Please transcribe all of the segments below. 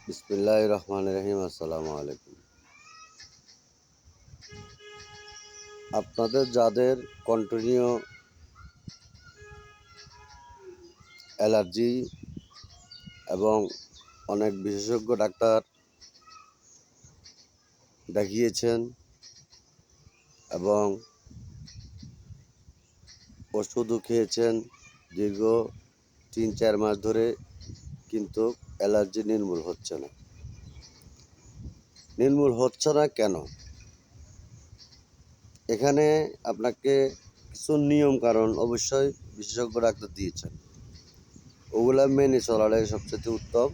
বিসমিল্লাহির রহমানির রহিম। আসসালামু আলাইকুম। আপনাদের যাদের কন্টিনিউ অ্যালার্জি এবং অনেক বিশেষজ্ঞ ডাক্তার দেখিয়েছেন এবং ওষুধও খেয়েছেন দীর্ঘ ৩-৪ মাস ধরে, কিন্তু অ্যালার্জি নির্মূল হচ্ছে না। কেন? এখানে আপনাকে কিছু নিয়ম কারণ অবশ্যই বিশেষজ্ঞ ডাক্তার দিয়েছেন, ওগুলা মেনে চলাটাই সবচেয়ে উত্তম।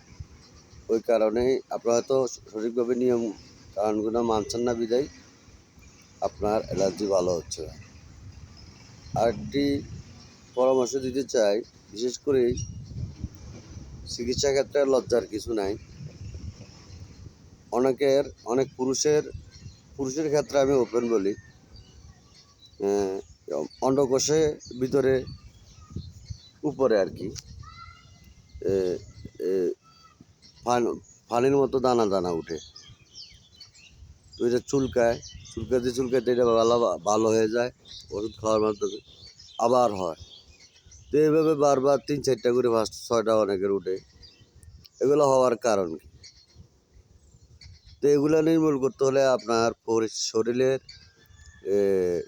ওই কারণেই আপনারা হয়তো সঠিকভাবে নিয়ম কারণগুলো মানছেন না, বিদায় আপনার অ্যালার্জি ভালো হচ্ছে না। আরেকটি পরামর্শ দিতে চাই, বিশেষ করে চিকিৎসা ক্ষেত্রে লজ্জার কিছু নাই। অনেক পুরুষের ক্ষেত্রে আমি ওপেন বলি, অন্ডকোষে ভিতরে উপরে আর কি ফানির মতো দানা দানা উঠে, তো এটা চুলকাতে এটা ভালো হয়ে যায় ওষুধ খাওয়ার মাধ্যমে, আবার হয়। তো এইভাবে বারবার ৩-৪টা করে ৫-৬টা অনেকের উঠে। এগুলো হওয়ার কারণ কি? তো এগুলো নির্মূল করতে হলে আপনার শরীরের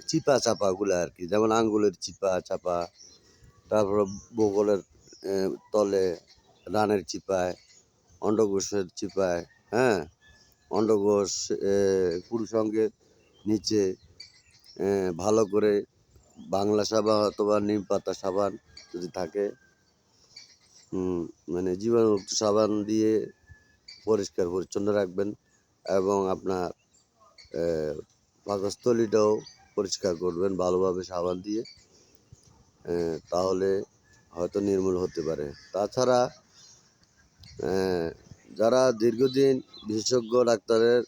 চিপা চাপাগুলো আর কি, যেমন আঙ্গুলের চিপা চাপা, তারপর বগলের তলে, রানের চিপায়, অন্ডকোষের চিপায়, অন্ডকোষ পুরুষাঙ্গের নিচে ভালো করে বাংলা সাবান অথবা নিম পাতা সাবান যদি থাকে, মানে জীবাণুমুক্ত সাবান দিয়ে পরিষ্কার পরিচ্ছন্ন রাখবেন এবং আপনার পাকস্থলীটাও পরিষ্কার করবেন ভালোভাবে সাবান দিয়ে, তাহলে হয়তো নির্মূল হতে পারে। তাছাড়া যারা দীর্ঘদিন বিশেষজ্ঞ ডাক্তারের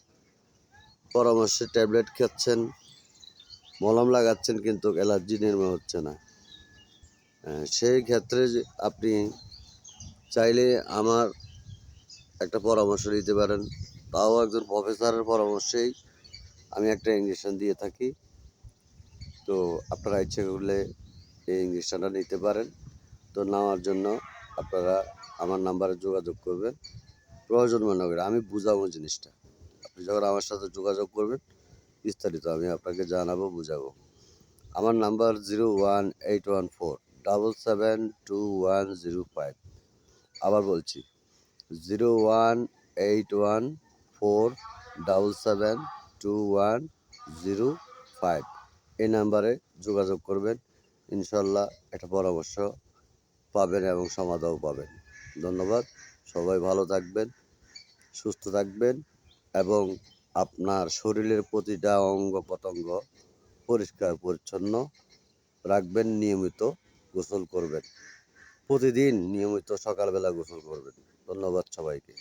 পরামর্শে ট্যাবলেট খাচ্ছেন, মলম লাগাচ্ছেন, কিন্তু অ্যালার্জি নির্মূল হচ্ছে না, সেই ক্ষেত্রে আপনি চাইলে আমার একটা পরামর্শ নিতে পারেন। তাও একজন প্রফেসরের পরামর্শেই আমি একটা ইঞ্জেকশন দিয়ে থাকি। তো আপনারা ইচ্ছে করলে এই ইঞ্জেকশনটা নিতে পারেন। তো নেওয়ার জন্য আপনারা আমার নাম্বারে যোগাযোগ করবেন, প্রয়োজন মনে করে আমি বুঝাবো জিনিসটা। আপনি যখন আমার সাথে যোগাযোগ করবেন, বিস্তারিত আমি আপনাকে জানাবো, বুঝাবো। আমার নাম্বার 01814772105। আবার বলছি, 01814772105। এই নাম্বারে যোগাযোগ করবেন, ইনশাল্লাহ একটা পরামর্শ পাবেন এবং সমাধানও পাবেন। ধন্যবাদ। সবাই ভালো থাকবেন, সুস্থ থাকবেন এবং আপনার শরীরের প্রতিটা অঙ্গ প্রত্যঙ্গ পরিষ্কার পরিচ্ছন্ন রাখবেন। নিয়মিত গোসল করবেন, প্রতিদিন নিয়মিত সকালবেলা গোসল করবেন। ধন্যবাদ সবাইকে।